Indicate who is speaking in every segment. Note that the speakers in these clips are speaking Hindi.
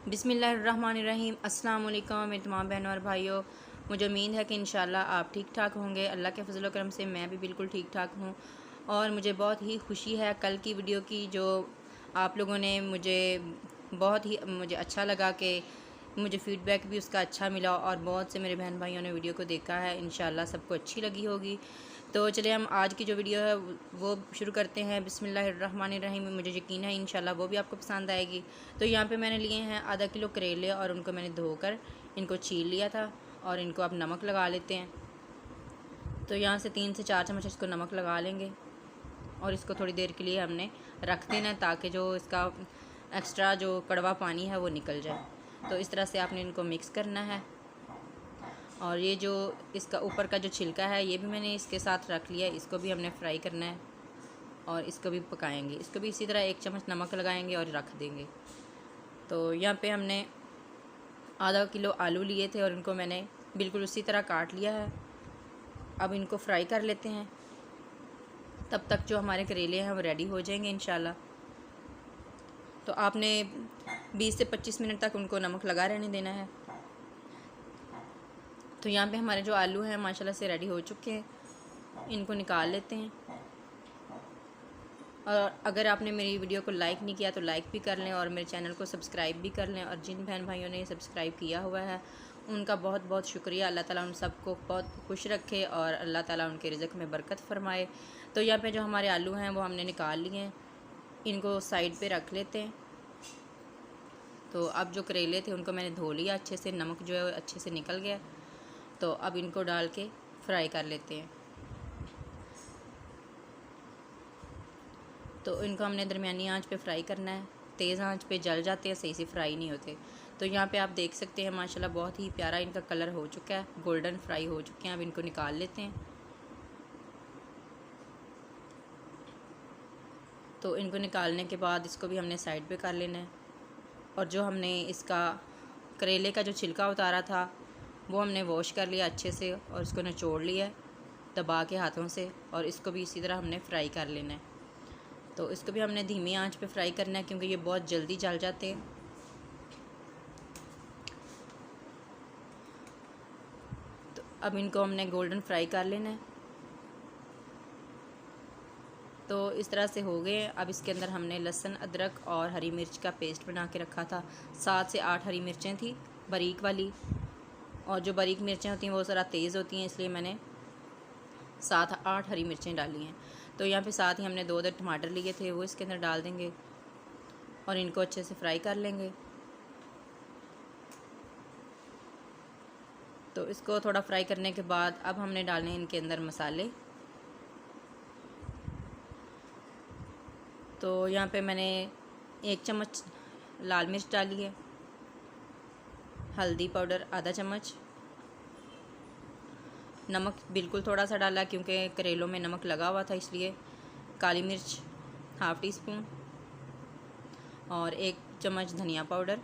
Speaker 1: बिस्मिल्लाहिर्रहमानिर्रहीम। अस्सलाम वालेकुम मेरे तमाम बहनों और भाइयों। मुझे उम्मीद है कि इंशाल्लाह आप ठीक ठाक होंगे। अल्लाह के फजल व करम से मैं भी बिल्कुल ठीक ठाक हूँ और मुझे बहुत ही खुशी है कल की वीडियो की, जो आप लोगों ने बहुत ही मुझे अच्छा लगा कि मुझे फ़ीडबैक भी उसका अच्छा मिला और बहुत से मेरे बहन भाइयों ने वीडियो को देखा है। इंशाल्लाह सबको अच्छी लगी होगी। तो चलिए हम आज की जो वीडियो है वो शुरू करते हैं। बिस्मिल्लाहिर्रहमानिर्रहीम। मुझे यकीन है इंशाल्लाह वो भी आपको पसंद आएगी। तो यहाँ पे मैंने लिए हैं आधा किलो करेले और उनको मैंने धोकर इनको छील लिया था और इनको अब नमक लगा लेते हैं। तो यहाँ से 3 से 4 चम्मच इसको नमक लगा लेंगे और इसको थोड़ी देर के लिए हमने रख देना है ताकि जो इसका एक्स्ट्रा जो कड़वा पानी है वो निकल जाए। तो इस तरह से आपने इनको मिक्स करना है। और ये जो इसका ऊपर का जो छिलका है ये भी मैंने इसके साथ रख लिया है, इसको भी हमने फ्राई करना है और इसको भी पकाएंगे। इसको भी इसी तरह 1 चम्मच नमक लगाएंगे और रख देंगे। तो यहाँ पे हमने आधा किलो आलू लिए थे और इनको मैंने बिल्कुल उसी तरह काट लिया है। अब इनको फ्राई कर लेते हैं, तब तक जो हमारे करेले हैं वो रेडी हो जाएंगे इंशाल्लाह। तो आपने 20 से 25 मिनट तक उनको नमक लगा रहने देना है। तो यहाँ पे हमारे जो आलू हैं माशाल्लाह से रेडी हो चुके हैं, इनको निकाल लेते हैं। और अगर आपने मेरी वीडियो को लाइक नहीं किया तो लाइक भी कर लें और मेरे चैनल को सब्सक्राइब भी कर लें। और जिन बहन भाइयों ने सब्सक्राइब किया हुआ है उनका बहुत बहुत शुक्रिया। अल्लाह ताला उन सबको बहुत खुश रखे और अल्लाह ताला उनके रिज़्क़ में बरकत फ़रमाए। तो यहाँ पे जो हमारे आलू हैं वो हमने निकाल लिए हैं, इनको साइड पे रख लेते हैं। तो अब जो करेले थे उनको मैंने धो लिया अच्छे से, नमक जो है अच्छे से निकल गया। तो अब इनको डाल के फ्राई कर लेते हैं। तो इनको हमने दरमियानी आंच पे फ्राई करना है, तेज़ आंच पे जल जाते हैं, सही से फ्राई नहीं होते। तो यहाँ पे आप देख सकते हैं माशाल्लाह बहुत ही प्यारा इनका कलर हो चुका है, गोल्डन फ्राई हो चुके हैं। अब इनको निकाल लेते हैं। तो इनको निकालने के बाद इसको भी हमने साइड पे कर लेना है। और जो हमने इसका करेले का जो छिलका उतारा था वो हमने वॉश कर लिया अच्छे से और इसको निचोड़ लिया दबा के हाथों से, और इसको भी इसी तरह हमने फ्राई कर लेना है। तो इसको भी हमने धीमी आंच पे फ्राई करना है क्योंकि ये बहुत जल्दी जल जाते हैं। तो अब इनको हमने गोल्डन फ्राई कर लेना है। तो इस तरह से हो गए। अब इसके अंदर हमने लहसुन, अदरक और हरी मिर्च का पेस्ट बना के रखा था। 7 से 8 हरी मिर्चें थी बारीक वाली, और जो बारीक मिर्चें होती हैं वो ज़रा तेज़ होती हैं, इसलिए मैंने 7-8 हरी मिर्चें डाली हैं। तो यहाँ पे साथ ही हमने 2 टमाटर लिए थे वो इसके अंदर डाल देंगे और इनको अच्छे से फ्राई कर लेंगे। तो इसको थोड़ा फ्राई करने के बाद अब हमने डालने हैं इनके अंदर मसाले। तो यहाँ पे मैंने 1 चम्मच लाल मिर्च डाली है, हल्दी पाउडर आधा चम्मच, नमक बिल्कुल थोड़ा सा डाला क्योंकि करेलों में नमक लगा हुआ था इसलिए, काली मिर्च ½ टी स्पून और 1 चम्मच धनिया पाउडर।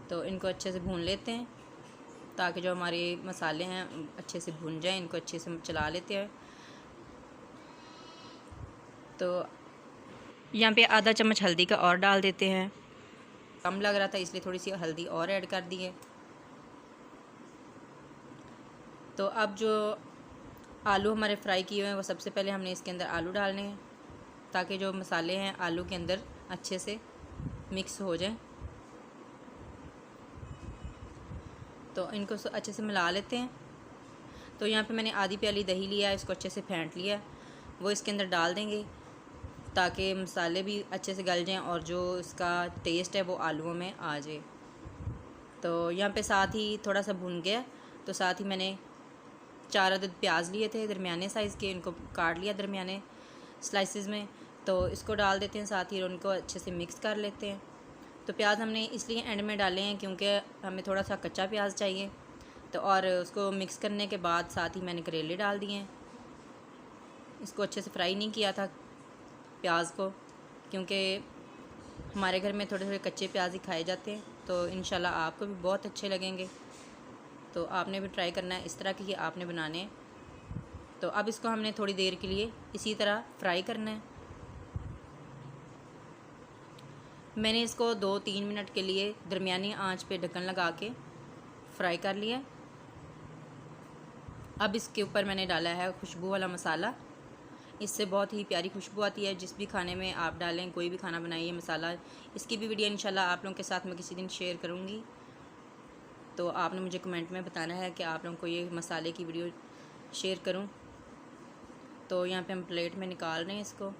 Speaker 1: तो इनको अच्छे से भून लेते हैं ताकि जो हमारे मसाले हैं अच्छे से भून जाएं। इनको अच्छे से चला लेते हैं। तो यहाँ पे आधा चम्मच हल्दी का और डाल देते हैं, कम लग रहा था इसलिए थोड़ी सी हल्दी और ऐड कर दी है। तो अब जो आलू हमारे फ्राई किए हुए हैं वो सबसे पहले हमने इसके अंदर आलू डालने हैं ताकि जो मसाले हैं आलू के अंदर अच्छे से मिक्स हो जाएं। तो इनको अच्छे से मिला लेते हैं। तो यहाँ पे मैंने आधी प्याली दही लिया है, इसको अच्छे से फेंट लिया, वो इसके अंदर डाल देंगे ताकि मसाले भी अच्छे से गल जाएं और जो इसका टेस्ट है वो आलूओं में आ जाए। तो यहाँ पे साथ ही थोड़ा सा भुन गया तो साथ ही मैंने 4 अदद प्याज लिए थे दरमियाने साइज़ के, इनको काट लिया दरमियाने स्लाइसेस में। तो इसको डाल देते हैं साथ ही और उनको अच्छे से मिक्स कर लेते हैं। तो प्याज हमने इसलिए एंड में डाले हैं क्योंकि हमें थोड़ा सा कच्चा प्याज चाहिए। तो और उसको मिक्स करने के बाद साथ ही मैंने करेले डाल दिए हैं। इसको अच्छे से फ्राई नहीं किया था प्याज को क्योंकि हमारे घर में थोड़े थोड़े कच्चे प्याज ही खाए जाते हैं। तो इंशाल्लाह आपको भी बहुत अच्छे लगेंगे। तो आपने भी ट्राई करना है, इस तरह के ही आपने बनाने हैं। तो अब इसको हमने थोड़ी देर के लिए इसी तरह फ्राई करना है। मैंने इसको 2-3 मिनट के लिए दरमियानी आंच पे ढक्कन लगा के फ्राई कर लिया। अब इसके ऊपर मैंने डाला है खुशबू वाला मसाला। इससे बहुत ही प्यारी खुशबू आती है। जिस भी खाने में आप डालें, कोई भी खाना बनाइए, मसाला, इसकी भी वीडियो इंशाल्लाह आप लोगों के साथ मैं किसी दिन शेयर करूँगी। तो आपने मुझे कमेंट में बताना है कि आप लोगों को ये मसाले की वीडियो शेयर करूँ। तो यहाँ पे हम प्लेट में निकाल रहे हैं इसको।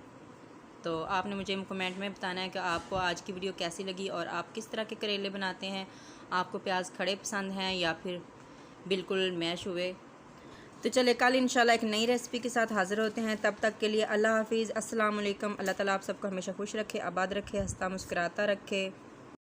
Speaker 1: तो आपने मुझे कमेंट में बताना है कि आपको आज की वीडियो कैसी लगी और आप किस तरह के करेले बनाते हैं। आपको प्याज खड़े पसंद हैं या फिर बिल्कुल मैश हुए। तो चले कल इंशाल्लाह एक नई रेसिपी के साथ हाज़िर होते हैं। तब तक के लिए अल्लाह हाफिज़, अस्सलाम वालेकुम। अल्लाह ताला आप सबको हमेशा खुश रखे, आबाद रखे, हंसता मुस्कुराता रखे।